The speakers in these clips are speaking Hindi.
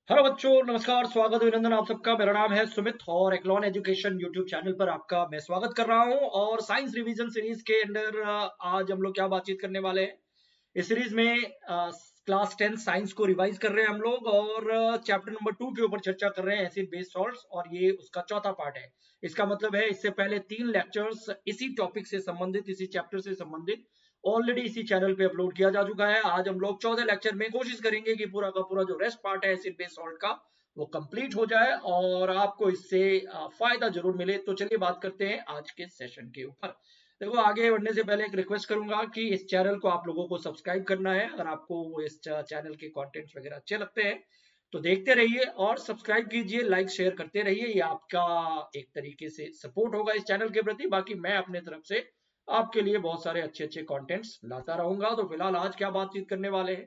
हेलो बच्चों, नमस्कार, स्वागत अभिनंदन आप सबका। मेरा नाम है सुमित और एक्लॉन एजुकेशन यूट्यूब चैनल पर आपका मैं स्वागत कर रहा हूं। और साइंस रिवीजन सीरीज के अंदर आज हम लोग क्या बातचीत करने वाले हैं। इस सीरीज में क्लास 10 साइंस को रिवाइज कर रहे हैं हम लोग और चैप्टर नंबर 2 के ऊपर चर्चा कर रहे हैं, एसिड बेस सॉल्ट्स, और ये उसका चौथा पार्ट है। इसका मतलब है इससे पहले 3 लेक्चर्स इसी टॉपिक से संबंधित, इसी चैप्टर से संबंधित ऑलरेडी इसी चैनल पे अपलोड किया जा चुका है। आज हम लोग 14 लेक्चर में कोशिश करेंगे कि पूरा का पूरा जो रेस्ट पार्ट है एसिड बेस सॉल्ट का वो कंप्लीट हो जाए और आपको इससे फायदा जरूर मिले। तो चलिए बात करते हैं आज के सेशन के ऊपर। देखो, आगे बढ़ने से पहले एक रिक्वेस्ट करूंगा कि इस चैनल को आप लोगों को सब्सक्राइब करना है। अगर आपको इस चैनल के कंटेंट्स वगैरह अच्छे लगते हैं तो देखते रहिए और सब्सक्राइब कीजिए, लाइक शेयर करते रहिए। ये आपका एक तरीके से सपोर्ट होगा इस चैनल के प्रति। बाकी मैं अपने तरफ से आपके लिए बहुत सारे अच्छे अच्छे कंटेंट्स लाता रहूंगा। तो फिलहाल आज क्या बातचीत करने वाले हैं।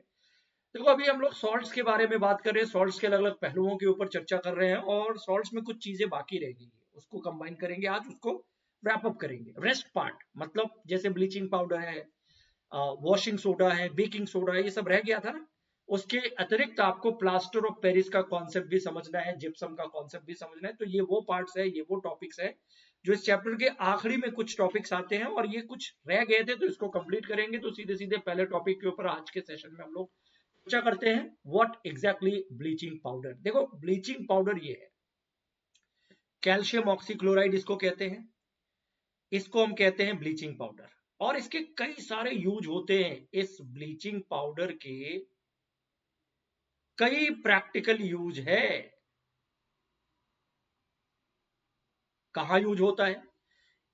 देखो, अभी हम लोग सॉल्ट्स के बारे में बात कर रहे हैं, सॉल्ट्स के अलग अलग पहलुओं के ऊपर चर्चा कर रहे हैं और सॉल्ट्स में कुछ चीजें बाकी रह गई है, उसको कंबाइन करेंगे आज, उसको रैप अप करेंगे। रेस्ट पार्ट मतलब जैसे ब्लीचिंग पाउडर है, वॉशिंग सोडा है, बेकिंग सोडा है, ये सब रह गया था ना। उसके अतिरिक्त आपको प्लास्टर ऑफ पेरिस का कॉन्सेप्ट भी समझना है, जिप्सम का कॉन्सेप्ट भी समझना है। तो ये वो पार्ट्स है, ये वो टॉपिक्स है जो इस चैप्टर के आखिरी में कुछ टॉपिक्स आते हैं और ये कुछ रह गए थे, तो इसको कंप्लीट करेंगे। तो सीधे सीधे पहले टॉपिक के ऊपर आज के सेशन में हम लोग चर्चा करते हैं, व्हाट एग्जैक्टली ब्लीचिंग पाउडर। देखो, ब्लीचिंग पाउडर ये है, कैल्शियम ऑक्सीक्लोराइड इसको कहते हैं, इसको हम कहते हैं ब्लीचिंग पाउडर। और इसके कई सारे यूज होते हैं। इस ब्लीचिंग पाउडर के कई प्रैक्टिकल यूज है। कहाँ यूज होता है?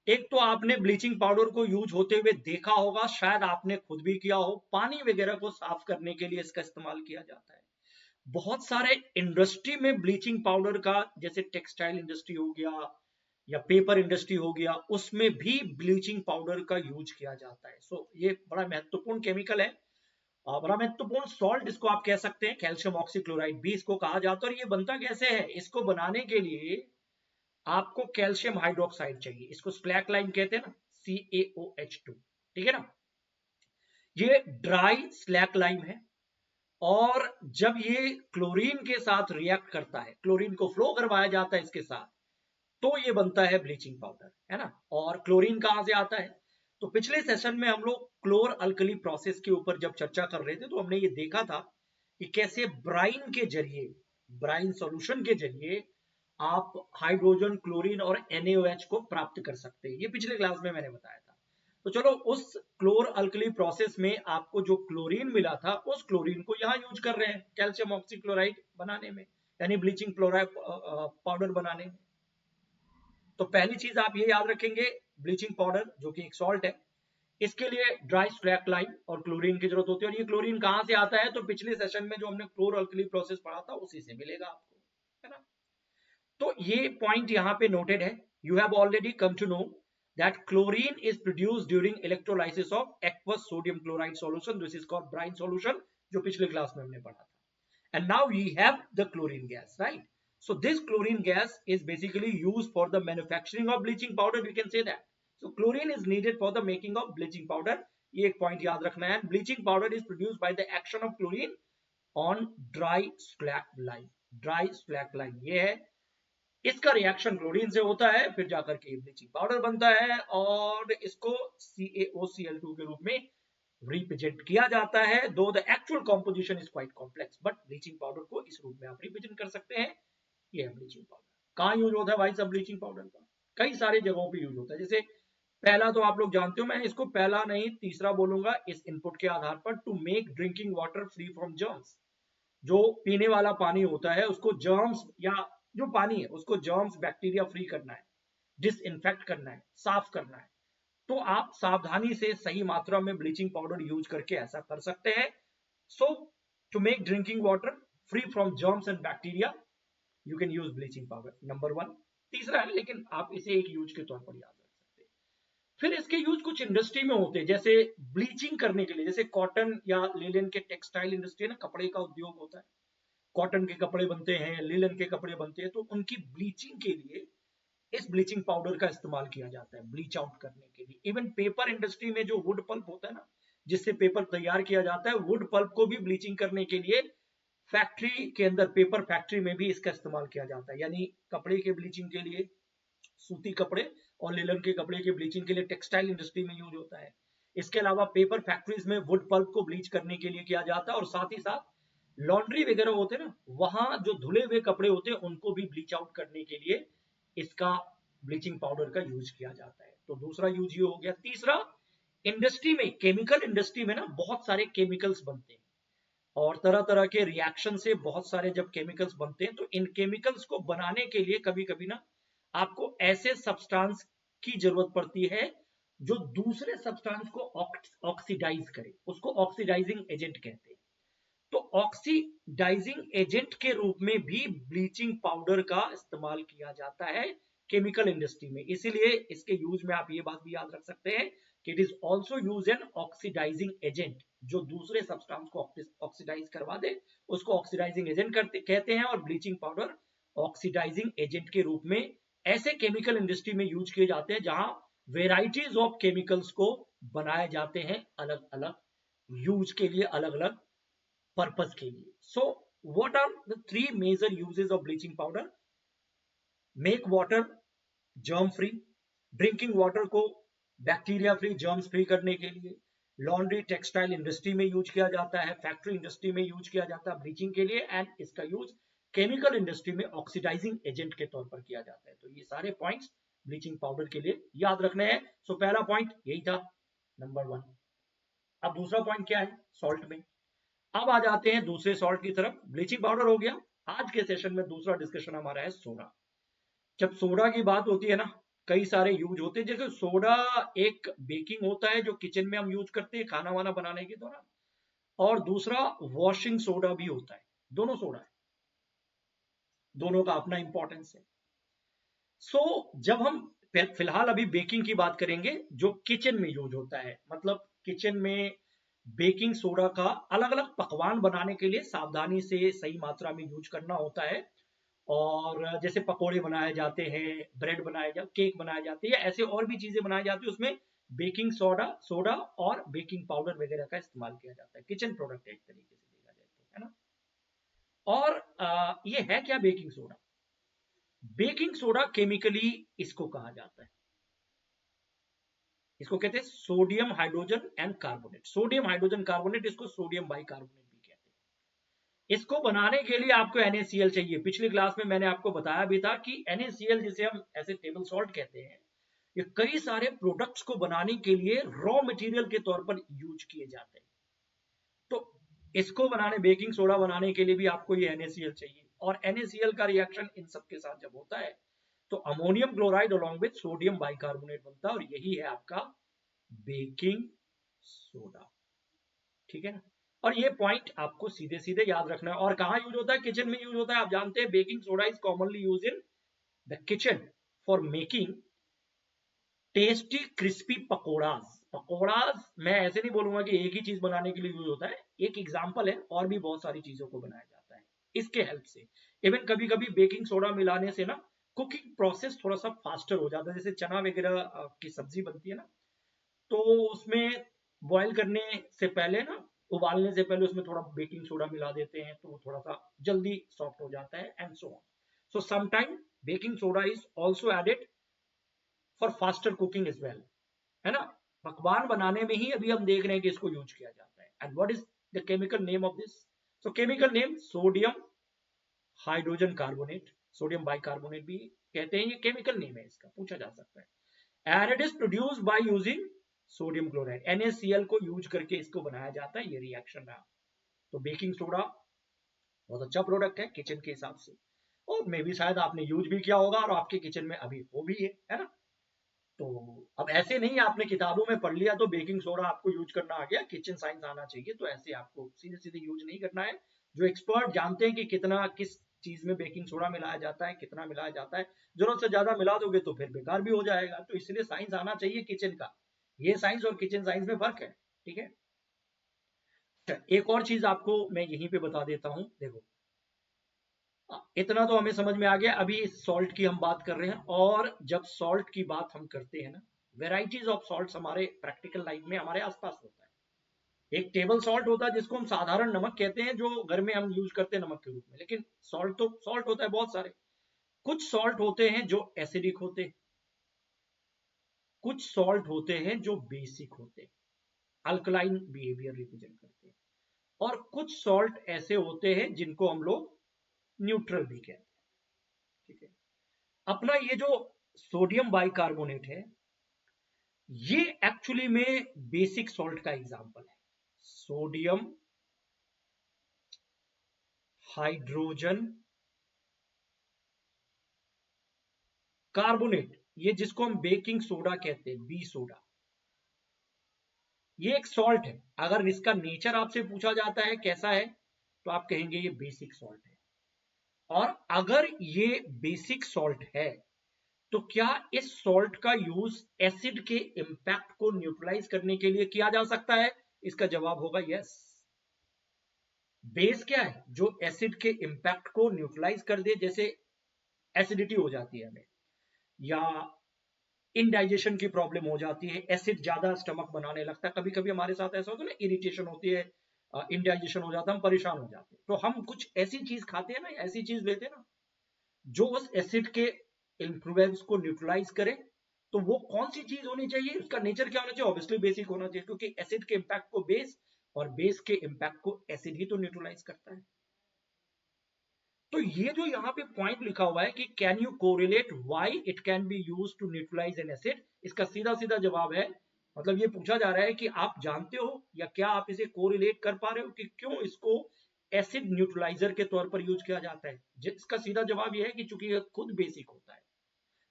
एक तो आपने ब्लीचिंग पाउडर को यूज होते हुए देखा होगा, शायद आपने खुद भी किया हो। पानी वगैरह को साफ करने के लिए इसका इस्तेमाल किया जाता है। बहुत सारे इंडस्ट्री में ब्लीचिंग पाउडर का, जैसे टेक्सटाइल इंडस्ट्री हो गया या पेपर इंडस्ट्री हो गया, उसमें भी ब्लीचिंग पाउडर का यूज किया जाता है। सो ये बड़ा महत्वपूर्ण केमिकल है और बड़ा महत्वपूर्ण सॉल्ट इसको आप कह सकते हैं। कैल्शियम ऑक्सीक्लोराइड भी इसको कहा जाता है। और ये बनता कैसे है? इसको बनाने के लिए आपको कैल्शियम हाइड्रोक्साइड चाहिए, इसको स्लैक लाइम कहते हैं ना, CaOH2। ठीक है ना। ये ड्राई स्लैक लाइम है और जब ये क्लोरीन के साथ रिएक्ट करता है, क्लोरीन को फ्लो करवाया जाता है इसके साथ, तो ये बनता है ब्लीचिंग पाउडर, है ना। और क्लोरीन कहां से आता है? तो पिछले सेशन में हम लोग क्लोर अल्कली प्रोसेस के ऊपर जब चर्चा कर रहे थे तो हमने ये देखा था कि कैसे ब्राइन के जरिए, ब्राइन सॉल्यूशन के जरिए आप हाइड्रोजन, क्लोरीन और NaOH को प्राप्त कर सकते हैं। ये पिछले क्लास में मैंने बताया था। तो चलो, उस क्लोर अल्कली प्रोसेस में आपको जो क्लोरीन मिला था, उस क्लोरीन को यहाँ यूज कर रहे हैं कैल्शियम ऑक्सीक्लोराइड बनाने में, यानी ब्लीचिंग क्लोराइड पाउडर बनाने में। तो पहली चीज आप ये याद रखेंगे, ब्लीचिंग पाउडर जो कि एक सॉल्ट है, इसके लिए ड्राई स्लैक लाइम और क्लोरीन की जरूरत होती है। और ये क्लोरीन कहां से आता है? तो पिछले सेशन में जो हमने क्लोर अल्कली प्रोसेस पढ़ा था उसी से मिलेगा आपको, है ना। तो ये पॉइंट यहाँ पे नोटेड है। You have already come to know that chlorine is produced during electrolysis of aqueous sodium chloride solution, this is called brine solution, जो पिछले क्लास में हमने पढ़ा था। And now we have the chlorine gas, right? So this chlorine gas is basically used for the manufacturing of bleaching powder, we can say that. So chlorine is needed for the making of bleaching powder. ये एक पॉइंट याद रखना है। Bleaching powder is produced by the action of chlorine on dry slack lime. Dry slack lime ये है, इसका रिएक्शन क्लोरीन से होता है, फिर जाकर के ब्लीचिंग पाउडर बनता है और इसको CaOCl2 के रूप में रिप्रेजेंट किया जाता है। दो the actual composition is quite complex, but bleaching powder को इस रूप में आप रिप्रेजेंट कर सकते हैं। ये है ब्लीचिंग पाउडर। कहाँ यूज होता है भाई सब ब्लीचिंग पाउडर का? कई सारी जगहों पे यूज होता है। जैसे पहला तो आप लोग जानते हो, मैं इसको पहला नहीं तीसरा बोलूंगा इस इनपुट के आधार पर, to make drinking water free from germs. जो पीने वाला पानी होता है उसको जर्म्स, या जो पानी है उसको जर्म्स बैक्टीरिया फ्री करना है, डिसइंफेक्ट करना है, साफ करना है। तो आप सावधानी से सही मात्रा में ब्लीचिंग पाउडर यूज करके ऐसा कर सकते हैं। So to make drinking water free from germs and bacteria you can use bleaching powder, number 1। तीसरा है, लेकिन आप इसे एक यूज के तौर पर याद रख सकते हैं। फिर इसके यूज कुछ इंडस्ट्री में होते हैं, जैसे ब्लीचिंग करने के लिए, जैसे कॉटन या लिनन के टेक्सटाइल इंडस्ट्री ना, कपड़े का उद्योग होता है, कॉटन के कपड़े बनते हैं, लिनन के कपड़े बनते हैं, तो उनकी ब्लीचिंग के लिए इस ब्लीचिंग पाउडर का इस्तेमाल किया जाता है, ब्लीच आउट करने के लिए। इवन पेपर इंडस्ट्री में जो वुड पल्प होता है ना, जिससे पेपर तैयार किया जाता है, वुड पल्प को भी ब्लीचिंग करने के लिए फैक्ट्री के अंदर, पेपर फैक्ट्री में भी इसका इस्तेमाल किया जाता है, यानी कपड़े के ब्लीचिंग के लिए, सूती कपड़े और लिनन के कपड़े के ब्लीचिंग के लिए टेक्सटाइल इंडस्ट्री में यूज होता है। इसके अलावा पेपर फैक्ट्रीज में वुड पल्प को ब्लीच करने के लिए किया जाता है, और साथ ही साथ लॉन्ड्री वगैरह होते हैं ना, वहां जो धुले हुए कपड़े होते हैं उनको भी ब्लीच आउट करने के लिए इसका ब्लीचिंग पाउडर का यूज किया जाता है। तो दूसरा यूज ये हो गया। तीसरा, इंडस्ट्री में, केमिकल इंडस्ट्री में ना बहुत सारे केमिकल्स बनते हैं और तरह तरह के रिएक्शन से बहुत सारे जब केमिकल्स बनते हैं, तो इन केमिकल्स को बनाने के लिए कभी कभी ना आपको ऐसे सब्सटेंस की जरूरत पड़ती है जो दूसरे सब्सटेंस को ऑक्सीडाइज करे, उसको ऑक्सीडाइजिंग एजेंट कहते हैं। तो ऑक्सीडाइजिंग एजेंट के रूप में भी ब्लीचिंग पाउडर का इस्तेमाल किया जाता है केमिकल इंडस्ट्री में। इसीलिए इसके यूज में आप ये बात भी याद रख सकते हैं कि it is also use an oxidizing agent, जो दूसरे सब्सटेंस को ऑक्सीडाइज करवा दे उसको ऑक्सीडाइजिंग एजेंट कहते हैं। और ब्लीचिंग पाउडर ऑक्सीडाइजिंग एजेंट के रूप में ऐसे केमिकल इंडस्ट्री में यूज किए जाते हैं जहां वेराइटीज ऑफ केमिकल्स को बनाए जाते हैं अलग अलग यूज के लिए, अलग अलग पर्पस के लिए। So what are the 3 major uses of bleaching powder? Make water germ free, drinking water को बैक्टीरिया फ्री, जर्म्स फ्री करने के लिए। लॉन्ड्री टेक्सटाइल इंडस्ट्री में यूज किया जाता है, फैक्ट्री इंडस्ट्री में यूज किया जाता है ब्लीचिंग के लिए, एंड इसका यूज केमिकल इंडस्ट्री में ऑक्सीडाइजिंग एजेंट के तौर पर किया जाता है। तो ये सारे पॉइंट्स ब्लीचिंग पाउडर के लिए याद रखने हैं। सो पहला पॉइंट यही था, नंबर 1। अब दूसरा पॉइंट क्या है? सॉल्ट में। अब आ जाते हैं दूसरे सॉल्ट की तरफ। ब्लीचिंग पाउडर हो गया। आज के सेशन में दूसरा डिस्कशन हमारा है सोडा। जब सोडा की बात होती है ना, कई सारे यूज होते हैं। जैसे सोडा एक बेकिंग होता है जो किचन में हम यूज करते हैं खाना वाना बनाने के दौरान, और दूसरा वॉशिंग सोडा भी होता है। दोनों सोडा है, दोनों का अपना इंपॉर्टेंस है। सो जब हम फिलहाल अभी बेकिंग की बात करेंगे जो किचन में यूज होता है, मतलब किचन में बेकिंग सोडा का अलग अलग पकवान बनाने के लिए सावधानी से सही मात्रा में यूज करना होता है। और जैसे पकोड़े बनाए जाते हैं, ब्रेड बनाए जाते, केक बनाए जाते हैं, या ऐसे और भी चीजें बनाई जाती है, उसमें बेकिंग सोडा और बेकिंग पाउडर वगैरह का इस्तेमाल किया जाता है। किचन प्रोडक्ट एक तरीके से देखा जाए तो, है ना। और ये है क्या baking soda? Baking soda chemically इसको कहा जाता है, इसको कहते हैं sodium hydrogen and carbonate. Sodium hydrogen carbonate, इसको सोडियम बाइकार्बोनेट भी कहते हैं। इसको बनाने के लिए आपको NaCl चाहिए। पिछली क्लास में मैंने आपको बताया भी था कि NaCl, जिसे हम ऐसे टेबल सॉल्ट कहते हैं, ये कई सारे प्रोडक्ट्स को बनाने के लिए रॉ मटेरियल के तौर पर यूज किए जाते हैं। तो इसको बनाने, बेकिंग सोडा बनाने के लिए भी आपको ये NaCl चाहिए, और NaCl का रिएक्शन इन सब के साथ जब होता है तो ammonium chloride along with sodium bicarbonate बनता है, और यही है आपका बेकिंग सोडा। ठीक है ना। और ये पॉइंट आपको सीधे सीधे याद रखना है। और कहां यूज होता है? किचन में यूज होता है। आप जानते हैं baking soda is commonly use in the kitchen for making tasty crispy pakoras. Pakoras मैं ऐसे नहीं बोलूंगा कि एक ही चीज बनाने के लिए यूज होता है, एक एग्जांपल है, और भी बहुत सारी चीजों को बनाया जाता है इसके हेल्प से। इवन कभी कभी बेकिंग सोडा मिलाने से ना कुकिंग प्रोसेस थोड़ा सा फास्टर हो जाता है। जैसे चना वगैरह की सब्जी बनती है ना, तो उसमें बॉईल करने से पहले ना, उबालने से पहले उसमें थोड़ा बेकिंग सोडा मिला देते हैं, तो वो थोड़ा सा जल्दी सॉफ्ट हो जाता है, and so on. So sometime baking soda is also added for faster cooking as well, है ना। पकवान बनाने में ही अभी हम देख रहे हैं कि इसको यूज किया जाता है। And what is the chemical name of this? So chemical name sodium hydrogen carbonate, sodium bicarbonate भी कहते हैं, ये केमिकल नेम है इसका, पूछा जा सकता है। And it is produced by using sodium chloride. NaCl को यूज करके इसको बनाया जाता है, ये रिएक्शन रहा। तो बेकिंग सोडा बहुत अच्छा प्रोडक्ट है किचन के हिसाब से, और मे भी शायद आपने यूज भी किया होगा और आपके किचन में अभी वो भी है ना। तो अब ऐसे नहीं आपने किताबों में पढ़ लिया तो बेकिंग सोडा आपको यूज करना आ गया, किचन साइंस आना चाहिए, तो ऐसे आपको सीधे सीधे यूज नहीं करना है। जो एक्सपर्ट जानते हैं कि कितना किस चीज में बेकिंग सोडा मिलाया जाता है, कितना मिलाया जाता है, जरूरत से ज्यादा मिला दोगे तो फिर बेकार भी हो जाएगा। तो इसलिए साइंस आना चाहिए किचन का। ये साइंस और किचन साइंस में फर्क है, ठीक है। एक और चीज आपको मैं यहीं पे बता देता हूं, देखो इतना तो हमें समझ में आ गया। अभी सॉल्ट की हम बात कर रहे हैं, और जब सॉल्ट की बात हम करते हैं ना, वेराइटीज ऑफ सॉल्ट हमारे प्रैक्टिकल लाइफ में हमारे आसपास होता है। एक टेबल सॉल्ट होता है जिसको हम साधारण नमक कहते हैं, जो घर में हम यूज करते हैं नमक के रूप में, लेकिन सॉल्ट तो सॉल्ट होता है बहुत सारे। कुछ सॉल्ट होते हैं जो एसिडिक होते हैं, कुछ सॉल्ट होते हैं जो बेसिक होते हैं, अल्कलाइन बिहेवियर रिप्रेजेंट करते हैं, और कुछ सॉल्ट ऐसे होते हैं जिनको हम लोग न्यूट्रल भी कहते हैं। ठीक है, अपना ये जो सोडियम बाइकार्बोनेट है, ये एक्चुअली में बेसिक सॉल्ट का एग्जांपल है। सोडियम हाइड्रोजन कार्बोनेट, ये जिसको हम बेकिंग सोडा कहते हैं, बी सोडा, ये एक सॉल्ट है। अगर इसका नेचर आपसे पूछा जाता है कैसा है, तो आप कहेंगे ये बेसिक सॉल्ट है। और अगर ये बेसिक सॉल्ट है, तो क्या इस सॉल्ट का यूज एसिड के इंपैक्ट को न्यूट्रलाइज करने के लिए किया जा सकता है? इसका जवाब होगा यस। बेस क्या है? जो एसिड के इंपैक्ट को न्यूट्रलाइज कर दे, जैसे एसिडिटी हो जाती है हमें, या इनडाइजेशन की प्रॉब्लम हो जाती है, एसिड ज्यादा स्टमक बनाने लगता है, कभी कभी हमारे साथ ऐसा होता है ना, इरिटेशन होती है, इनडाइजेशन हो जाता है, हम परेशान हो जाते हैं, तो हम कुछ ऐसी चीज खाते हैं ना, ऐसी चीज लेते हैं ना, जो उस एसिड के इन्फ्लुएंस को न्यूट्रलाइज करे। तो वो कौन सी चीज होनी चाहिए, उसका नेचर क्या होना चाहिए? ऑब्वियसली बेसिक होना चाहिए, क्योंकि एसिड के इंपैक्ट को बेस और बेस के इंपैक्ट को एसिड ही तो न्यूट्रलाइज करता है। तो ये जो यहाँ पे पॉइंट लिखा हुआ है कि can you correlate why it can be use to neutralize an acid, इसका सीधा सीधा जवाब है, मतलब ये पूछा जा रहा है कि आप जानते हो या क्या आप इसे कोरिलेट कर पा रहे हो कि क्यों इसको एसिड न्यूट्रलाइजर के तौर पर यूज किया जाता है? जिसका सीधा जवाब यह है कि चूंकि यह खुद बेसिक होता है,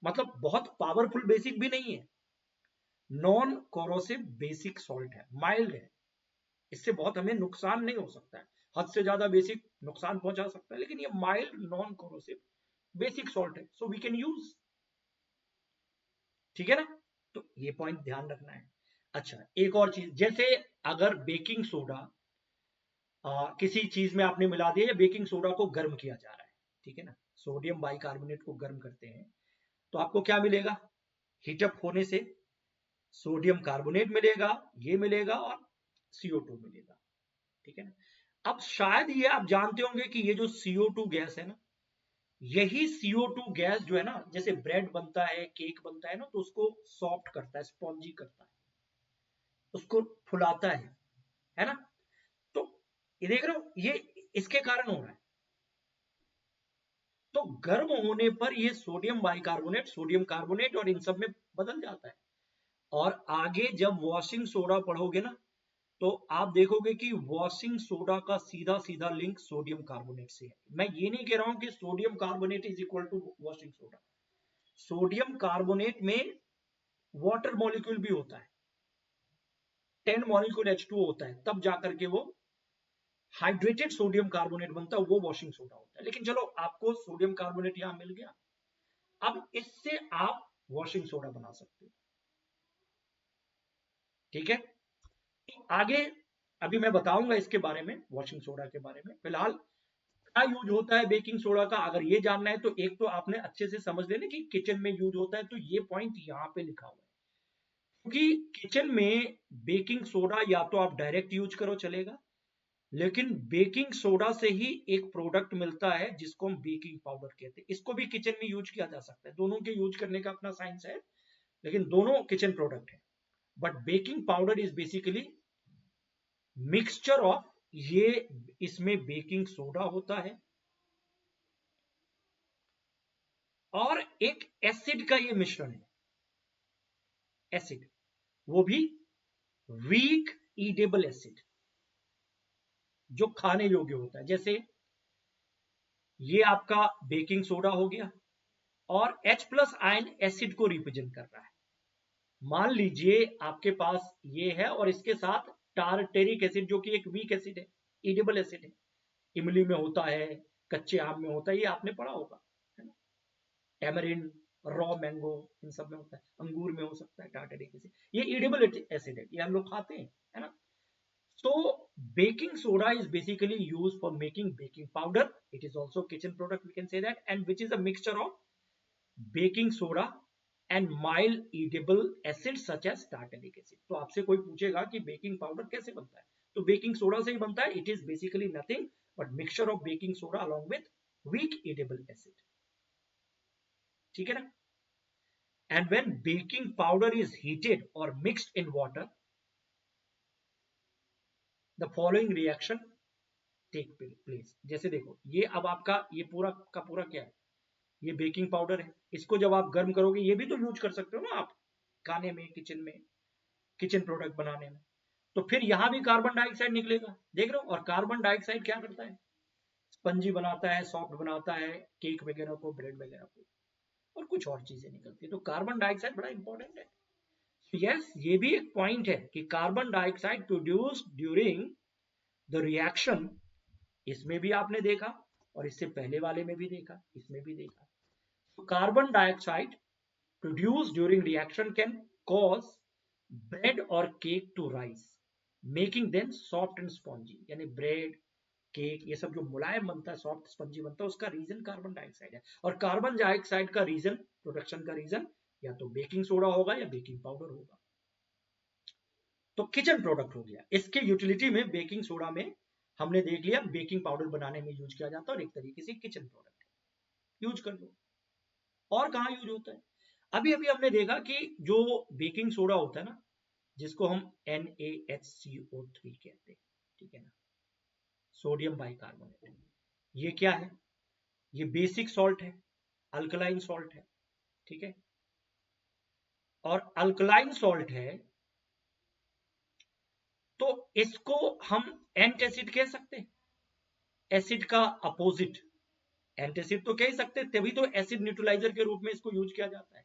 मतलब बहुत पावरफुल बेसिक भी नहीं है, नॉन कोरोसिव बेसिक सॉल्ट है, माइल्ड है, इससे बहुत हमें नुकसान नहीं हो सकता है। हद से ज्यादा बेसिक नुकसान पहुंचा सकता है, लेकिन ये mild non corrosive basic salt है, सो वी कैन यूज। ठीक है ना? तो ये पॉइंट ध्यान रखना है। अच्छा, एक और चीज, जैसे अगर बेकिंग सोडा किसी चीज में आपने मिला दिया, या बेकिंग सोडा को गर्म किया जा रहा है, ठीक है ना, सोडियम बाइकार्बोनेट को गर्म करते हैं, तो आपको क्या मिलेगा? हीटअप होने से सोडियम कार्बोनेट मिलेगा, ये मिलेगा, और CO2 मिलेगा। ठीक है ना? अब शायद ये आप जानते होंगे कि ये जो CO2 गैस है ना, यही CO2 गैस जो है ना, जैसे ब्रेड बनता है, केक बनता है ना, तो उसको सॉफ्ट करता है, स्पॉन्जी करता है, उसको फुलाता है ना? तो ये देख रहे हो, ये इसके कारण हो रहा है। तो गर्म होने पर ये सोडियम बाइकार्बोनेट, सोडियम कार्बोनेट और इन सब में बदल जाता है। और आगे जब वॉशिंग सोडा पढ़ोगे ना, तो आप देखोगे कि वॉशिंग सोडा का सीधा सीधा लिंक सोडियम कार्बोनेट से है। मैं ये नहीं कह रहा हूं कि sodium carbonate is equal to washing soda. Sodium carbonate में वाटर मॉलिक्यूल भी होता है, 10 मॉलिक्यूल H2O होता है, तब जाकर के वो हाइड्रेटेड सोडियम कार्बोनेट बनता है, वो वॉशिंग सोडा होता है। लेकिन चलो, आपको सोडियम कार्बोनेट यहां मिल गया, अब इससे आप वॉशिंग सोडा बना सकते हो। ठीक है, तो आगे अभी मैं बताऊंगा इसके बारे में, वॉशिंग सोडा के बारे में। फिलहाल क्या यूज होता है बेकिंग सोडा का, अगर ये जानना है, तो एक तो आपने अच्छे से समझ लेना कि किचन में यूज होता है, तो ये पॉइंट यहाँ पे लिखा हुआ है, क्योंकि किचन में बेकिंग सोडा या तो आप डायरेक्ट यूज करो चलेगा, लेकिन बेकिंग सोडा से ही एक प्रोडक्ट मिलता है जिसको हम बेकिंग पाउडर कहते हैं, इसको भी किचन में यूज किया जा सकता है, दोनों के यूज करने का अपना साइंस है, लेकिन दोनों किचन प्रोडक्ट है। But baking powder is basically mixture of, ये इसमें बेकिंग सोडा होता है और एक एसिड का ये मिश्रण है, एसिड, वो भी वीक ईडेबल एसिड, जो खाने योग्य होता है। जैसे ये आपका बेकिंग सोडा हो गया, और H+ आयन एसिड को रिप्रेजेंट कर रहा है। मान लीजिए आपके पास ये है, और इसके साथ टारटेरिक एसिड, जो कि एक वीक एसिड है, ईडेबल एसिड है, इमली में होता है, कच्चे आम में होता है, ये आपने पढ़ा होगा, है ना, टैमरिंड, रॉ मैंगो, इन सब में होता है, अंगूर में हो सकता है टारटेरिक एसिड, ये ईडेबल एसिड है, ये हम लोग खाते हैं, है ना? So baking soda is basically used for making baking powder. It is also a kitchen product, we can say that, and which is a mixture of baking soda and mild eatable acids such as tartaric acid. तो आपसे कोई पूछेगा कि बेकिंग पाउडर कैसे बनता है, तो बेकिंग सोडा से ही बनता है. It is basically nothing but mixture of baking soda along with weak edible acid. ठीक है ना. And when baking powder is heated और mixed in water, the following reaction take place. जैसे देखो ये अब आपका ये पूरा का पूरा क्या है, ये बेकिंग पाउडर है. इसको जब आप गर्म करोगे, ये भी तो यूज कर सकते हो ना आप खाने में, किचन में, किचन प्रोडक्ट बनाने में. तो फिर यहां भी कार्बन डाइऑक्साइड निकलेगा, देख रहे हो. और कार्बन डाइऑक्साइड क्या करता है, स्पंजी बनाता है, सॉफ्ट बनाता है केक वगैरह को, ब्रेड वगैरह को, और कुछ और चीजें निकलती है. तो कार्बन डाइऑक्साइड बड़ा इंपॉर्टेंट है. यस, ये भी एक पॉइंट है कि carbon dioxide produced during the reaction, इसमें भी आपने देखा और इससे पहले वाले में भी देखा, इसमें भी देखा. Carbon dioxide produced during reaction can cause bread or cake to rise, making them soft and spongy. यानी ब्रेड, केक, ये सब जो मुलायम बनता है, सॉफ्ट स्पंजी बनता है, उसका रीजन कार्बन डाइऑक्साइड है. और कार्बन डाइऑक्साइड का रीजन, प्रोडक्शन का रीजन या तो बेकिंग सोडा होगा या बेकिंग पाउडर होगा. तो किचन प्रोडक्ट हो गया. इसके यूटिलिटी में बेकिंग सोडा में हमने देख लिया बेकिंग पाउडर बनाने में यूज किया जाता है और एक तरीके से किचन प्रोडक्ट है, यूज कर लो. और कहाँ यूज होता है, अभी अभी हमने देखा कि जो बेकिंग सोडा होता है ना, जिसको हम NaHCO3 कहते हैं, ठीक है ना, सोडियम बाइकार्बोनेट, ये क्या है, ये बेसिक सॉल्ट है, अल्कलाइन सॉल्ट है. ठीक है. और अल्कलाइन सॉल्ट है तो इसको हम एंटासिड कह सकते हैं, एसिड का अपोजिट. एंटासिड तो कह सकते हैं, तभी तो एसिड न्यूट्रलाइजर के रूप में इसको यूज किया जाता है.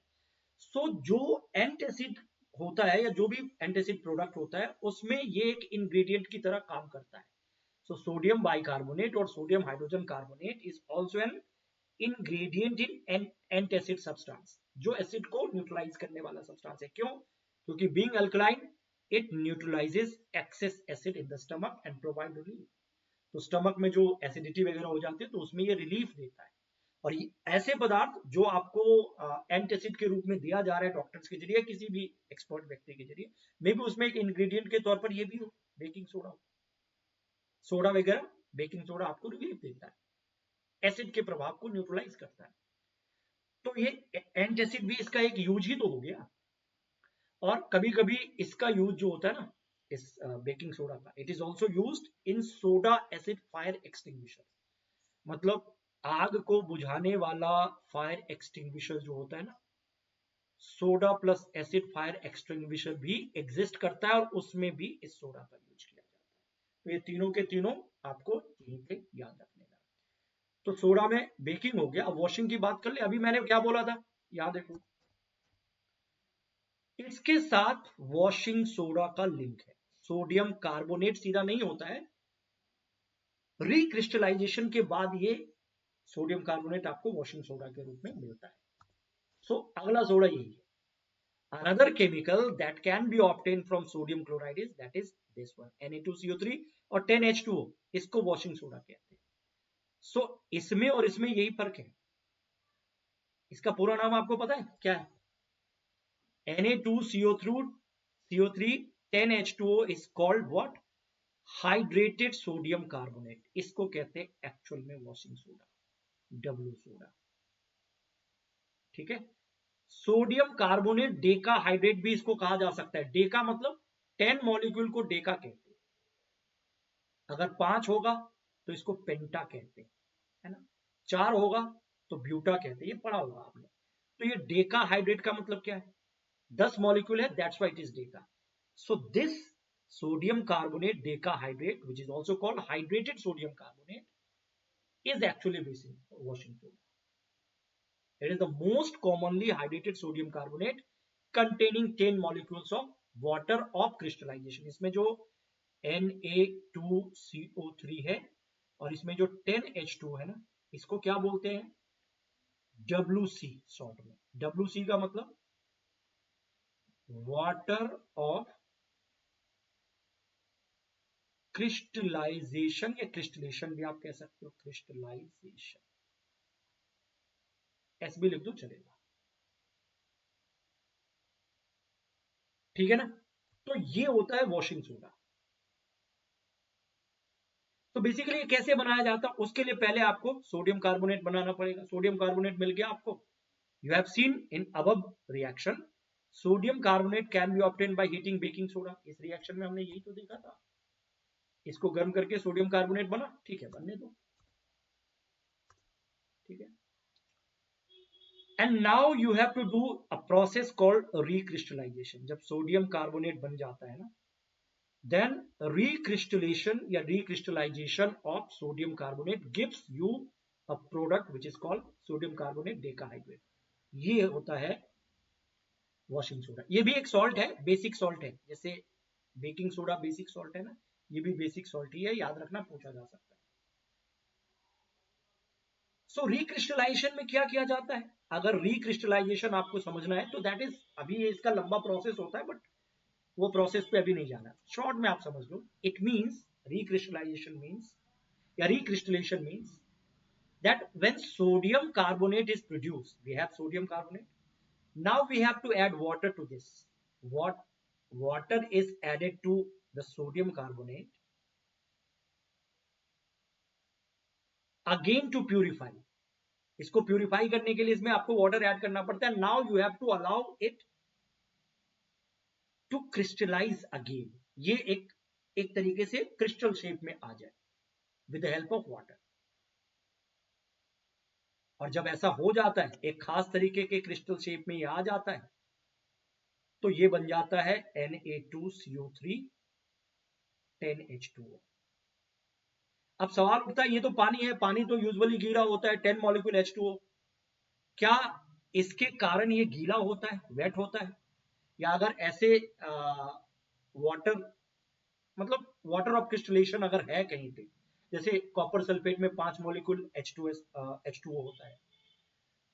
सो जो एंटासिड होता है या जो भी एंटासिड प्रोडक्ट होता है, उसमें ये एक इंग्रेडिएंट की तरह काम करता है. सो सोडियम बाइकार्बोनेट और sodium hydrogen carbonate is also an ingredient in antacid substance, जो एसिड को न्यूट्रलाइज करने वाला सब्सटेंस है. क्यों? क्योंकि being alkaline it neutralises excess acid in the stomach and provide relief. तो स्टमक में जो एसिडिटी वगैरह हो जाती है तो उसमें ये रिलीफ देता है. और ये ऐसे पदार्थ जो आपको एंटासिड के रूप में दिया जा रहा है डॉक्टर्स के जरिए, किसी भी एक्सपर्ट व्यक्ति के जरिए, मे भी उसमें एक इंग्रेडिएंट के तौर पर ये भी हो, बेकिंग सोडा, सोडा वगैरह, बेकिंग सोडा आपको रिलीफ देता है, एसिड के प्रभाव को न्यूट्रलाइज करता है. तो ये एंटासिड भी इसका एक यूज ही तो हो गया. और कभी कभी इसका यूज जो होता है ना, इस बेकिंग सोडा का, it is also used in soda acid fire extinguisher. मतलब आग को बुझाने वाला फायर एक्सटिंग्विशर जो होता है ना, soda plus acid fire extinguisher भी एग्जिस्ट करता है और उसमें भी इस सोडा का यूज किया जाता है. तो ये तीनों के तीनों आपको यहीं पे याद रखने का. तो सोडा में बेकिंग हो गया. अब वॉशिंग की बात कर ले. अभी मैंने क्या बोला था, याद देखो, इसके साथ वॉशिंग सोडा का लिंक है. सोडियम कार्बोनेट सीधा नहीं होता है, रिक्रिस्टलाइजेशन के बाद ये सोडियम कार्बोनेट आपको वॉशिंग सोडा के रूप में मिलता है. सो अगला सोडा यही है. Another chemical that can be obtained from sodium chloride is that is this one, Na2CO3 और 10H2O. इसको वॉशिंग सोडा कहते हैं. सो इसमें और इसमें यही फर्क है. इसका पूरा नाम आपको पता है क्या है? Na2CO3 10H2O is called what? Hydrated sodium carbonate. इसको कहते हैं एक्चुअल में वॉशिंग सोडा, डब्ल्यू सोडा. ठीक है. सोडियम कार्बोनेट डेका हाइड्रेट भी इसको कहा जा सकता है. डेका मतलब 10 मॉलिक्यूल को डेका कहते हैं. अगर 5 होगा तो इसको पेंटा कहते हैं, है ना. 4 होगा तो ब्यूटा कहते हैं. ये पढ़ा होगा आपने. तो ये डेका हाइड्रेट का मतलब क्या है, 10 मॉलिक्यूल है, that's why it is Deka. So this sodium carbonate decahydrate, which is also called hydrated sodium carbonate, is actually washing soda. It is the most commonly hydrated sodium carbonate containing 10 molecules of water of crystallization. इसमें जो Na2CO3 है और इसमें जो 10H2 है ना, इसको क्या बोलते हैं, WC. शॉर्ट में WC का मतलब वाटर ऑफ क्रिस्टलाइजेशन या क्रिस्टलेशन भी आप कह सकते हो, क्रिस्टलाइजेशन. एस भी लिख दो चलेगा. ठीक है ना. तो ये होता है वॉशिंग सोडा. तो बेसिकली ये कैसे बनाया जाता है, उसके लिए पहले आपको सोडियम कार्बोनेट बनाना पड़ेगा। सोडियम कार्बोनेट मिल गया आपको, you have seen in above reaction sodium carbonate can B obtain by heating baking soda. इस रिएक्शन में हमने यही तो देखा था, इसको गर्म करके सोडियम कार्बोनेट बना, ठीक है, बनने दो, ठीक है। And now you have to do a process called recrystallization. जब सोडियम कार्बोनेट बन जाता है ना, then recrystallization या recrystallization of sodium carbonate gives you a product which is called sodium carbonate decahydrate। ये होता है वॉशिंग सोडा। ये भी एक सॉल्ट है, बेसिक सॉल्ट है, जैसे बेकिंग सोडा बेसिक सॉल्ट है ना, ये भी बेसिक सॉल्ट ही है, याद रखना, पूछा जा सकता है। सो रिक्रिस्टलाइजेशन में क्या किया जाता है, अगर रिक्रिस्टलाइजेशन आपको समझना है तो दैट इज, अभी इसका लंबा प्रोसेस होता है, बट वो प्रोसेस पे अभी नहीं जाना, शॉर्ट में आप समझ लो। इट मींस रिक्रिस्टलाइजेशन मींस या recrystallization means that when sodium carbonate is produced, we have sodium carbonate, now we have to add water to this. What water is added to the sodium carbonate again to purify, इसको प्यूरिफाई करने के लिए इसमें आपको वाटर ऐड करना पड़ता है। Now you have to allow it to crystallize again, ये एक तरीके से क्रिस्टल शेप में आ जाए with the help of water. और जब ऐसा हो जाता है, एक खास तरीके के क्रिस्टल शेप में ये आ जाता है, तो ये बन जाता है Na2CO3 10H2O। अब सवाल उठता है, ये तो पानी है, पानी तो यूजुअली गीला होता है, 10 मॉलिक्यूल H2O, क्या इसके कारण ये गीला होता है, वेट होता है, या अगर ऐसे वाटर, मतलब वाटर ऑफ क्रिस्टलेशन अगर है कहीं पे, जैसे कॉपर सल्फेट में 5 मॉलिक्यूल H2O होता है,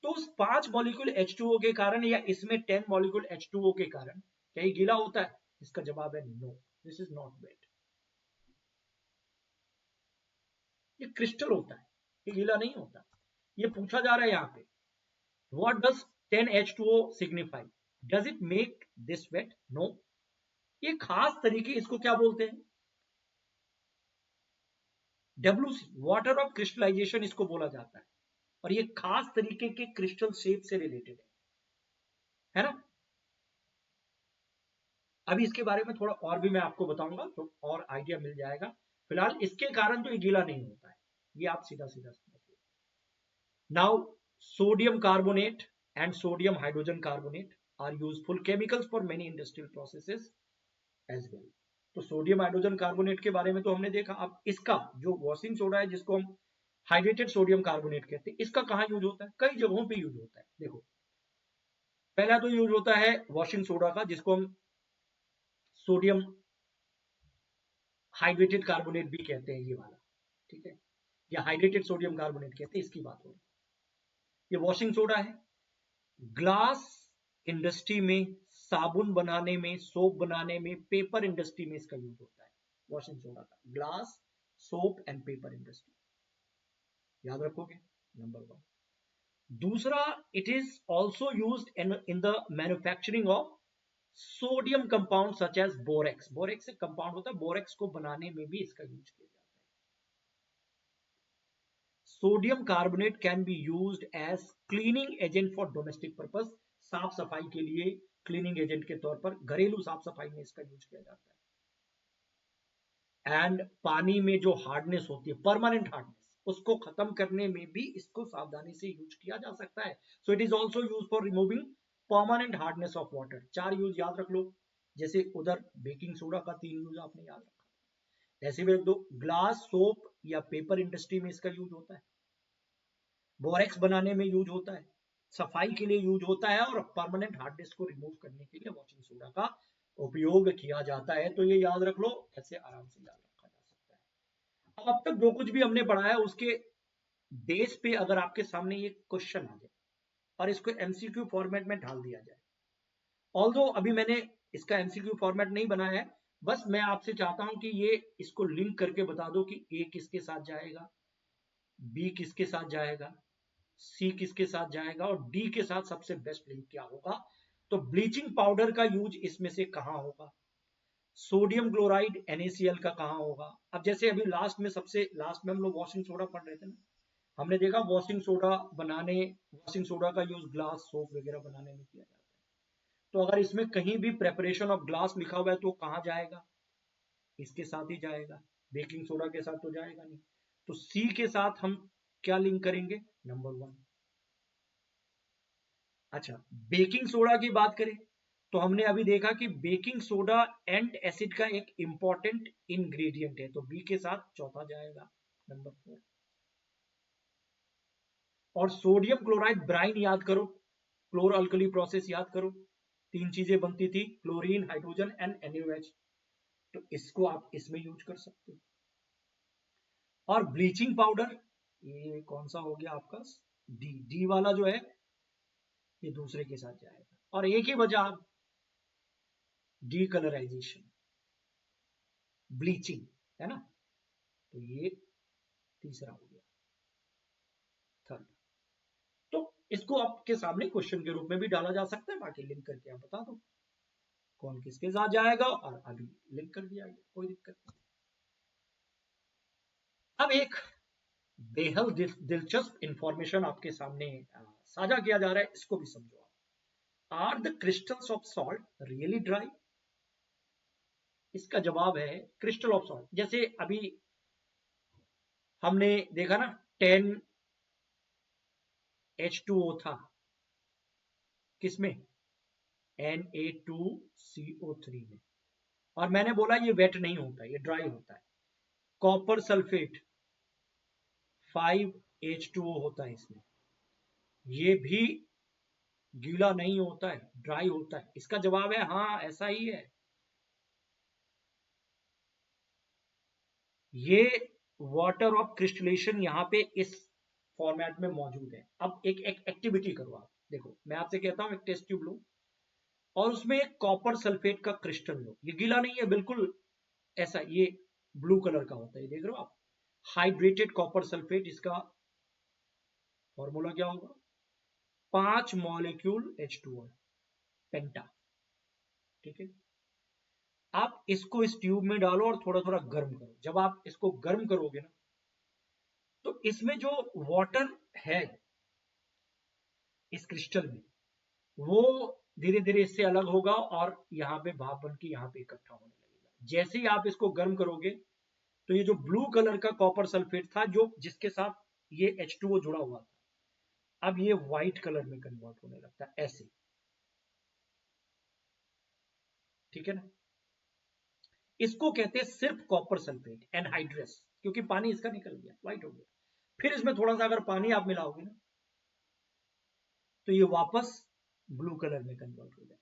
तो उस 5 मॉलिक्यूल H2O के कारण या इसमें 10 मॉलिक्यूल H2O के कारण क्या ये गीला होता है? इसका जवाब है no, this is not wet. ये क्रिस्टल होता है, ये गीला नहीं होता। ये पूछा जा रहा है यहाँ पे, what does 10H2O signify, does it make this wet? No. ये खास तरीके, इसको क्या बोलते हैं? WC, वाटर ऑफ क्रिस्टलाइजेशन इसको बोला जाता है, और ये खास तरीके के क्रिस्टल शेप से रिलेटेड है ना। अभी इसके बारे में थोड़ा और भी मैं आपको बताऊंगा तो और आइडिया मिल जाएगा। फिलहाल इसके कारण तो ये गीला नहीं होता है, ये आप सीधा सीधा समझिए। Now sodium carbonate and sodium hydrogen carbonate are useful chemicals for many industrial processes as well. तो सोडियम हाइड्रोजन कार्बोनेट के बारे में तो हमने देखा। अब इसका जो वॉशिंग सोडा है, जिसको हम हाइड्रेटेड सोडियम कार्बोनेट कहते हैं, इसका कहाँ यूज होता है? कई जगहों पे यूज होता है। देखो, पहला तो यूज होता है वॉशिंग सोडा का, जिसको हम सोडियम हाइड्रेटेड कार्बोनेट भी कहते हैं, ये वाला, ठीक है, या हाइड्रेटेड सोडियम कार्बोनेट कहते हैं, इसकी बात हो रही है। ये वॉशिंग सोडा है। ग्लास इंडस्ट्री में, साबुन बनाने में, सोप बनाने में, पेपर इंडस्ट्री में इसका यूज होता है वॉशिंग सोडा का। Glass, soap and paper industry, याद रखोगे, नंबर 1। दूसरा, it is also used in the manufacturing of sodium compound such as borax. Borax एक कंपाउंड होता है, बोरेक्स को बनाने में भी इसका यूज किया जाता है। Sodium carbonate can be used as cleaning agent for domestic purpose, साफ सफाई के लिए क्लीनिंग एजेंट के तौर पर, घरेलू साफ सफाई में इसका यूज किया जाता है। एंड पानी में जो हार्डनेस होती है, परमानेंट हार्डनेस, उसको खत्म करने में भी इसको सावधानी से यूज किया जा सकता है। So it is also use for removing permanent hardness of water. 4 use याद रख लो, जैसे उधर बेकिंग सोडा का 3 यूज आपने याद रखा, ऐसे भी रख दो। ग्लास, सोप या पेपर इंडस्ट्री में इसका यूज होता है, बोरेक्स बनाने में यूज होता है, सफाई के लिए यूज होता है, और परमानेंट हार्डनेस को रिमूव करने के लिए वॉशिंग सोडा का उपयोग किया जाता है। तो ये याद रख लो, ऐसे आराम से याद रखा जा सकता है। अब तक जो कुछ भी हमने पढ़ा है, उसके बेस पे अगर आपके सामने ये क्वेश्चन आ जाए और इसको एमसीक्यू फॉर्मेट में ढाल दिया जाए, ऑल्दो अभी मैंने इसका एमसीक्यू फॉर्मेट नहीं बनाया है, बस मैं आपसे चाहता हूं कि ये इसको लिंक करके बता दो कि ए किसके साथ जाएगा, बी किसके साथ जाएगा, सी किसके साथ जाएगा, और डी के साथ सबसे बेस्ट लिंक क्या होगा। तो ब्लीचिंग पाउडर का यूज इसमें से कहां होगा? सोडियम क्लोराइड NaCl का कहाँ होगा? अब जैसे अभी लास्ट में, सबसे लास्ट में हम लोग वॉशिंग सोडा पढ़ रहे थे ना, हमने देखा वॉशिंग सोडा बनाने, वॉशिंग सोडा का यूज ग्लास सोप वगैरह बनाने में किया जाता है। तो अगर इसमें कहीं भी प्रेपरेशन ऑफ ग्लास लिखा हुआ है तो कहाँ जाएगा? इसके साथ ही जाएगा, बेकिंग सोडा के साथ तो जाएगा नहीं। तो सी के साथ हम क्या लिंक करेंगे? नंबर 1। अच्छा, बेकिंग सोडा की बात करें तो हमने अभी देखा कि बेकिंग सोडा एंट एसिड का एक इंपॉर्टेंट इंग्रेडिएंट है, तो बी के साथ चौथा जाएगा, नंबर 4। और सोडियम क्लोराइड ब्राइन याद करो, क्लोर अल्कली प्रोसेस याद करो, 3 चीजें बनती थी, क्लोरीन, हाइड्रोजन एंड NaOH। तो इसको आप इसमें यूज कर सकते हो। और ब्लीचिंग पाउडर, ये कौन सा हो गया आपका? डी वाला जो है ये दूसरे के साथ जाएगा। और एक ही वजह, डी कलराइजेशन, ब्लीचिंग, है ना? तो ये तीसरा हो गया, थर्ड। तो इसको आपके सामने क्वेश्चन के रूप में भी डाला जा सकता है, बाकी लिंक करके आप बता दो कौन किसके साथ जाएगा, और अभी लिंक कर दिया गया, कोई दिक्कत नहीं। अब एक बेहद दिलचस्प इंफॉर्मेशन आपके सामने साझा किया जा रहा है, इसको भी समझो आप। Are the crystals of salt really dry? इसका जवाब है क्रिस्टल ऑफ सॉल्ट। जैसे अभी हमने देखा ना, 10H2O था, किसमें? Na2CO3 में। और मैंने बोला ये वेट नहीं होता, ये ड्राई होता है। कॉपर सल्फेट 5H2O होता है इसमें, ये भी गीला नहीं होता है, ड्राई होता है। इसका जवाब है हाँ, ऐसा ही है। ये वाटर ऑफ क्रिस्टलेशन यहाँ पे इस फॉर्मेट में मौजूद है। अब एक एक्टिविटी करो आप, देखो मैं आपसे कहता हूँ एक टेस्ट ट्यूब लो और उसमें एक कॉपर सल्फेट का क्रिस्टल लो। ये गीला नहीं है बिल्कुल, ऐसा ये ब्लू कलर का होता है, देख रहे हो आप? हाइड्रेटेड कॉपर सल्फेट, इसका फॉर्मूला क्या होगा? 5 मॉलिक्यूल H2O, पेंटा। ठीक है, आप इसको इस ट्यूब में डालो और थोड़ा थोड़ा गर्म करो। जब आप इसको गर्म करोगे ना, तो इसमें जो वाटर है इस क्रिस्टल में, वो धीरे धीरे इससे अलग होगा और यहाँ पे भाप बन के यहाँ पे इकट्ठा होने लगेगा। जैसे ही आप इसको गर्म करोगे तो ये जो ब्लू कलर का कॉपर सल्फेट था, जो जिसके साथ ये H2O जुड़ा हुआ था, अब ये व्हाइट कलर में कन्वर्ट होने लगता है, ऐसे। ठीक है ना? इसको कहते हैं सिर्फ कॉपर सल्फेट, एनहाइड्रस, क्योंकि पानी इसका निकल गया, व्हाइट हो गया। फिर इसमें थोड़ा सा अगर पानी आप मिलाओगे ना, तो ये वापस ब्लू कलर में कन्वर्ट हो जाएगा।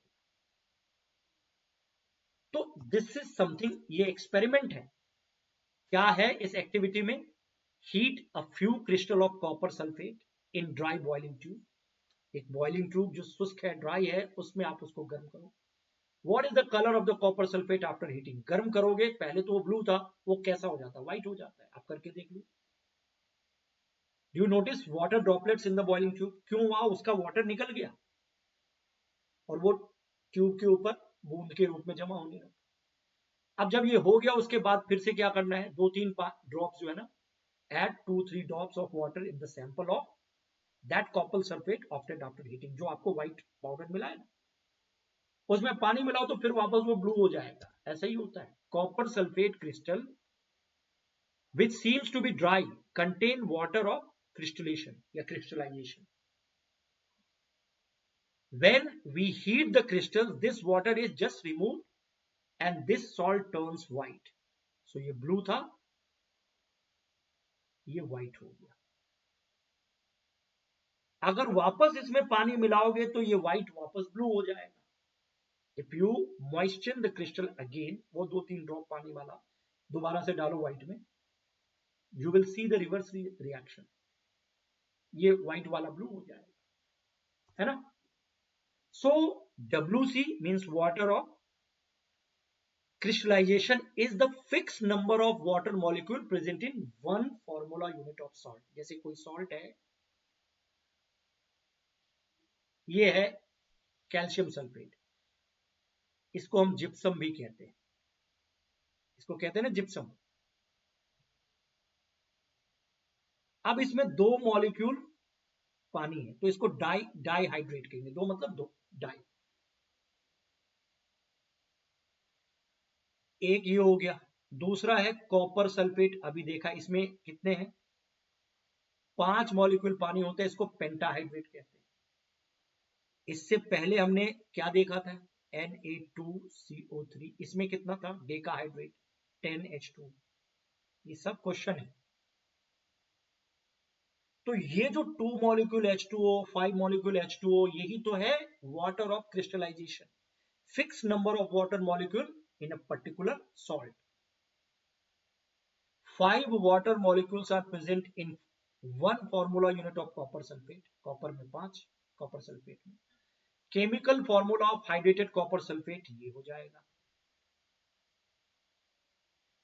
तो दिस इज समथिंग, ये एक्सपेरिमेंट है। क्या है इस एक्टिविटी में? Heat a few crystal of copper sulphate in dry boiling tube. एक बॉइलिंग ट्यूब जो शुष्क है, ड्राई है, उसमें आप उसको गर्म करो। What is the colour of the copper sulphate after heating? गर्म करोगे, पहले तो वो ब्लू था, वो कैसा हो जाता है? व्हाइट हो जाता है। आप करके देख लो। Do you notice water droplets in the boiling tube? क्यों हुआ? उसका वाटर निकल गया और वो ट्यूब के ऊपर बूंद के रूप में जमा होने लगा। अब जब ये हो गया, उसके बाद फिर से क्या करना है? 2-3 ड्रॉप्स जो है ना, add 2-3 drops of water in the sample of that copper sulfate obtained after heating। जो आपको व्हाइट पाउडर मिला है ना, उसमें पानी मिलाओ तो फिर वापस वो ब्लू हो जाएगा। ऐसा ही होता है। Copper sulphate crystal which seems to be dry contain water of crystallization या crystallization। when we heat the crystals, this water is just removed and this salt turns white। so ये ब्लू था, ये व्हाइट हो गया। अगर वापस इसमें पानी मिलाओगे तो ये व्हाइट वापस ब्लू हो जाएगा। If you moisture the crystal again, वो 2-3 ड्रॉप पानी वाला दोबारा से डालो व्हाइट में, you will see the reverse reaction, ये व्हाइट वाला ब्लू हो जाएगा, है ना? सो WC means water of crystallization is the fixed number of water molecule present in one formula unit of salt। जैसे कोई सॉल्ट है, ये है कैल्शियम सल्फेट, इसको हम जिप्सम भी कहते हैं। इसको कहते हैं ना जिप्सम। अब इसमें दो मॉलिक्यूल पानी है तो इसको डाइहाइड्रेट कहेंगे। दो मतलब दो, डाई। एक ये हो गया। दूसरा है कॉपर सल्फेट। अभी देखा इसमें कितने हैं, 5 मॉलिक्यूल पानी होते हैं, इसको पेंटाहाइड्रेट कहते हैं। इससे पहले हमने क्या देखा था, Na2CO3, इसमें कितना था, डेकाहाइड्रेट 10H2। ये सब क्वेश्चन है। तो ये जो 2 मॉलिक्यूल H2O, 5 मॉलिक्यूल H2O, यही तो है water of crystallization. Fix number of water molecule in a particular salt. 5 water molecules are present in one formula unit of copper sulfate। Copper में 5, कॉपर सल्फेट में। Chemical formula of hydrated copper sulphate ये हो जाएगा।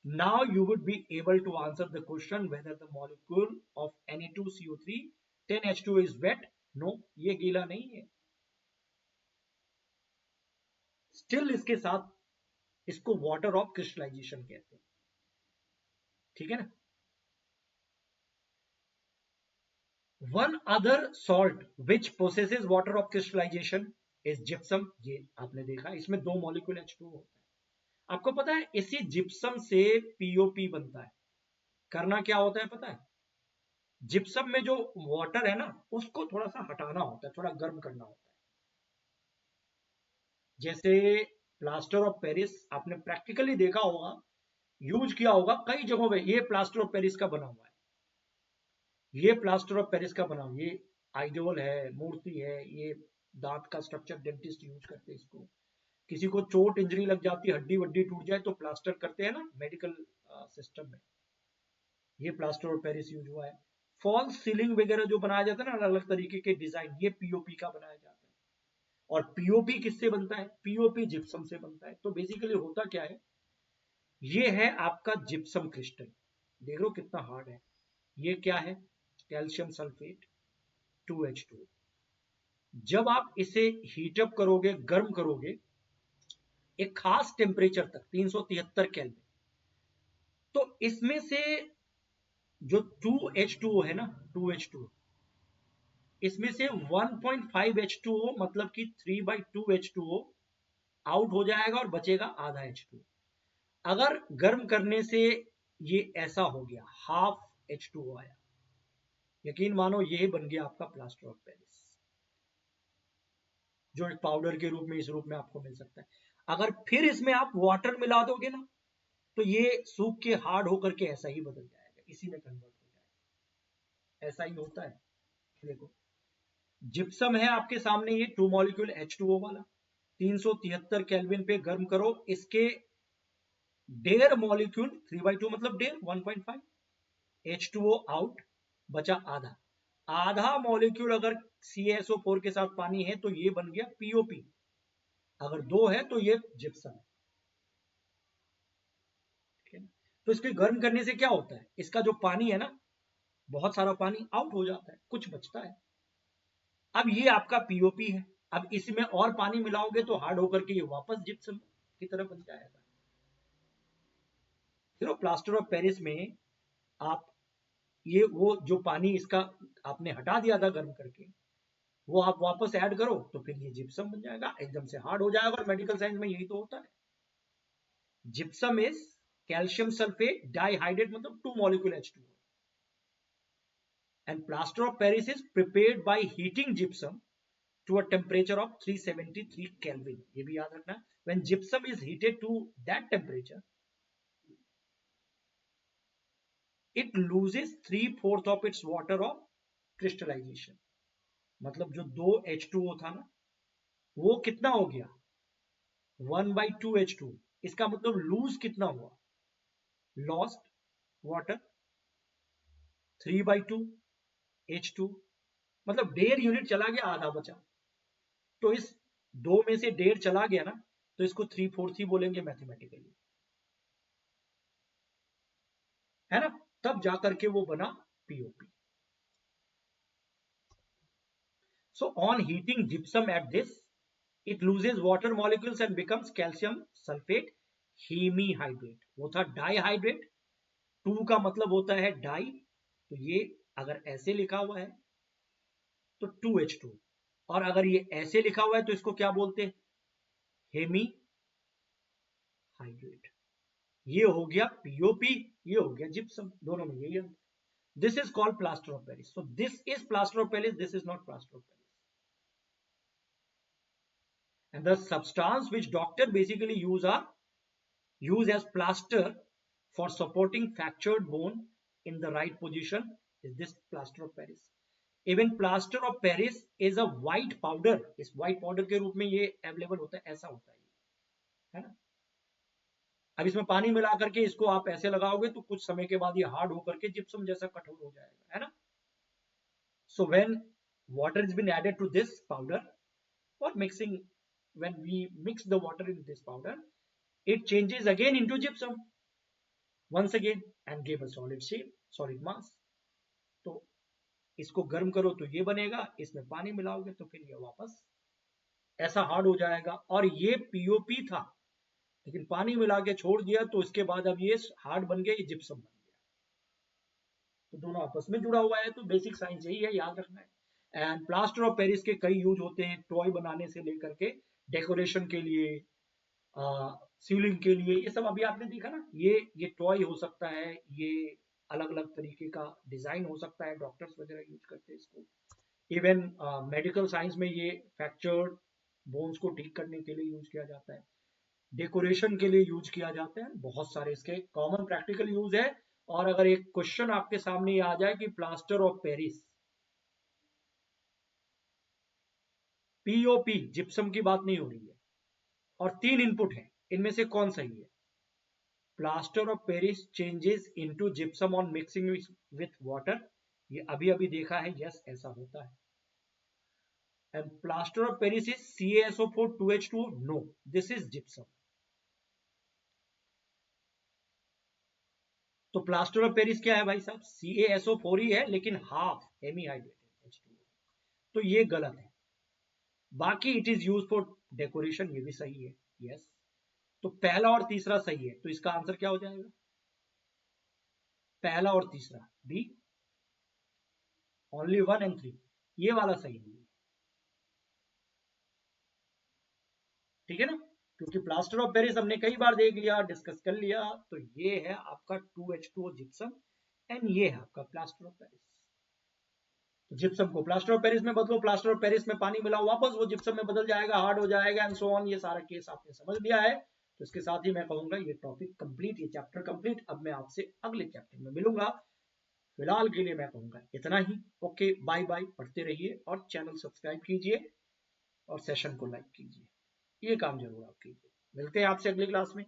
Now you would be able to answer the question whether the molecule of Na2CO3 10H2 is wet। No, ये गीला नहीं है। स्टिल इसके साथ इसको वाटर ऑफ क्रिस्टलाइजेशन कहते हैं। ठीक है ना। One other salt which processes water of crystallization is gypsum. ये आपने देखा, इसमें दो मॉलिक्यूल H2O होता है। आपको पता है इसी जिप्सम से पीओपी बनता है। करना क्या होता है पता है, जिप्सम में जो वाटर है ना उसको थोड़ा सा हटाना होता है, थोड़ा गर्म करना होता है। जैसे प्लास्टर ऑफ पेरिस आपने प्रैक्टिकली देखा होगा, यूज किया होगा कई जगहों पे। ये प्लास्टर ऑफ पेरिस का बना हुआ है, ये प्लास्टर ऑफ पेरिस का बना हुआ, ये आइडोल है, मूर्ति है, ये दांत का स्ट्रक्चर डेंटिस्ट यूज करते हैं इसको। किसी को चोट इंजरी लग जाती है, हड्डी वड्डी टूट जाए तो प्लास्टर करते हैं ना मेडिकल सिस्टम में, ये प्लास्टर ऑफ पेरिस यूज हुआ है। फॉल्स सीलिंग वगैरह जो बनाया जाता है ना, अलग अलग तरीके के डिजाइन, ये पीओपी का बनाया जाता है। और पीओपी किससे बनता है, पीओपी जिप्सम से बनता है। तो बेसिकली होता क्या है, ये है आपका जिप्सम क्रिस्टल। देख लो कितना हार्ड है। ये क्या है, कैल्शियम सल्फेट 2H2। जब आप इसे हीटअप करोगे, गर्म करोगे एक खास टेम्परेचर तक 373 केल्विन, तो इसमें से जो 2H2O है ना, 2H2O, इसमें से 1.5H2O मतलब कि 3/2H2O आउट हो जाएगा और बचेगा आधा H2। अगर गर्म करने से ये ऐसा हो गया, हाफ H2O आया, यकीन मानो ये बन गया आपका प्लास्टर ऑफ पेरिस, जो एक पाउडर के रूप में इस रूप में आपको मिल सकता है। अगर फिर इसमें आप वाटर मिला दोगे ना तो ये सूख के हार्ड होकर के ऐसा ही बदल जाएगा, इसी में कन्वर्ट हो जाएगा। ऐसा ही होता है। देखो जिप्सम है आपके सामने, ये 2 मॉलिक्यूल H2O वाला, 373 केल्विन पे गर्म करो, इसके 1.5 मॉलिक्यूल 3/2 मतलब 1.5 1.5 H2O आउट, बचा आधा। आधा मॉलिक्यूल अगर CaSO4 के साथ पानी है तो ये बन गया पीओपी। अगर 2 है तो ये जिप्सम है। ठीक है। तो इसके गर्म करने से क्या होता है, इसका जो पानी है ना, बहुत सारा पानी आउट हो जाता है, कुछ बचता है। अब ये आपका पीओपी है। अब इसमें और पानी मिलाओगे तो हार्ड होकर के ये वापस जिप्सम की तरह बन जाएगा। चलो प्लास्टर ऑफ पेरिस में आप ये वो जो पानी इसका आपने हटा दिया था गर्म करके, वो आप वापस ऐड करो तो फिर ये जिप्सम बन जाएगा, एकदम से हार्ड हो जाएगा। और मेडिकल साइंस में यही तो होता है। Gypsum is calcium sulphate dihydrate मतलब 2 molecule H2O, and plaster of Paris is prepared by heating gypsum to a temperature of 373 Kelvin। ये भी याद रखना, when gypsum is heated to that temperature it loses 3/4 of its water of crystallization। मतलब जो 2 H2O था ना वो कितना हो गया, 1/2 H2। इसका मतलब लूज कितना हुआ, लॉस्ट वाटर 3/2 H2, मतलब 1.5 यूनिट चला गया, आधा बचा। तो इस 2 में से 1.5 चला गया ना तो इसको 3/4 ही बोलेंगे मैथमेटिकली, है ना। तब जाकर के वो बना POP. So on heating gypsum at this it loses water molecules and becomes calcium sulfate hemihydrate। वो था डाइहाइड्रेट। 2 का मतलब होता है डाई, तो ये अगर ऐसे लिखा हुआ है तो 2H2, और अगर ये ऐसे लिखा हुआ है तो इसको क्या बोलते हैं, हेमी हाइड्रेट। ये हो गया पीओपी, ये हो गया जिप्सम, दोनों में यही अंतर। This is called plaster of Paris. So this is plaster of Paris, this is not plaster of Paris. And the substance which doctor basically use as plaster for supporting fractured bone in the right position is this plaster of Paris. Even plaster of Paris is a white powder. इस white powder के रूप में ये अवेलेबल होता है, ऐसा होता है ना। अब इसमें पानी मिला करके इसको आप ऐसे लगाओगे तो कुछ समय के बाद ये हार्ड होकर के जिप्सम जैसा कठोर हो जाएगा, है ना। So when water has been added to this powder or mixing, when we mix the water in this powder, it changes again into gypsum once again and give a solid shape, solid mass. तो इसको गर्म करो तो ये बनेगा, इसमें पानी मिलाओगे तो फिर ये वापस ऐसा हार्ड हो जाएगा। और ये पीओपी था, लेकिन पानी मिला के छोड़ दिया तो इसके बाद अब ये हार्ड बन गया, ये जिप्सम बन गया। तो दोनों आपस में जुड़ा हुआ है, तो बेसिक साइंस यही है, याद रखना है। एंड प्लास्टर ऑफ पेरिस के कई यूज होते हैं, टॉय बनाने से लेकर के डेकोरेशन के लिए, सीलिंग के लिए, ये सब अभी आपने देखा ना। ये टॉय हो सकता है, ये अलग अलग तरीके का डिजाइन हो सकता है, डॉक्टर्स वगैरह यूज करते हैं इसको। इवन मेडिकल साइंस में ये फ्रैक्चर्ड बोन्स को ठीक करने के लिए यूज किया जाता है, डेकोरेशन के लिए यूज किया जाता है, बहुत सारे इसके कॉमन प्रैक्टिकल यूज है। और अगर एक क्वेश्चन आपके सामने आ जाए कि plaster of Paris, POP gypsum की बात नहीं हो रही है, और 3 इनपुट है, इनमें से कौन सही है, plaster of Paris changes into gypsum on mixing with water, ये अभी अभी देखा है, यस ऐसा होता है। And plaster of Paris is CaSO4 2H2O, no this is gypsum. तो प्लास्टर ऑफ पेरिस क्या है भाई साहब, CaSO4 ही है, लेकिन हाफ हेमी हाइड्रेटेड H2O, तो ये गलत है। बाकी it is use for decoration, ये भी सही है, यस। तो पहला और तीसरा सही है, तो इसका आंसर क्या हो जाएगा, पहला और तीसरा बी, ओनली 1 and 3, ये वाला सही नहीं है, ठीक है ना। क्योंकि प्लास्टर ऑफ पेरिस हमने कई बार देख लिया, डिस्कस कर लिया, तो ये है आपका 2H2O जिप्सम, एंड ये है आपका प्लास्टर ऑफ पेरिस। तो जिप्सम को प्लास्टर ऑफ पेरिस में बदलो, प्लास्टर ऑफ पेरिस में पानी मिलाओ, वापस वो जिप्सम में बदल जाएगा, हार्ड हो जाएगा, एंड सो ऑन। ये सारा केस आपने समझ लिया है, तो इसके साथ ही मैं कहूंगा ये टॉपिक कंप्लीट, ये चैप्टर कंप्लीट। अब मैं आपसे अगले चैप्टर में मिलूंगा, फिलहाल के लिए मैं कहूंगा इतना ही। ओके, बाय बाय, पढ़ते रहिए और चैनल सब्सक्राइब कीजिए और सेशन को लाइक कीजिए, ये काम जरूर आप कीजिए। मिलते हैं आपसे अगली क्लास में।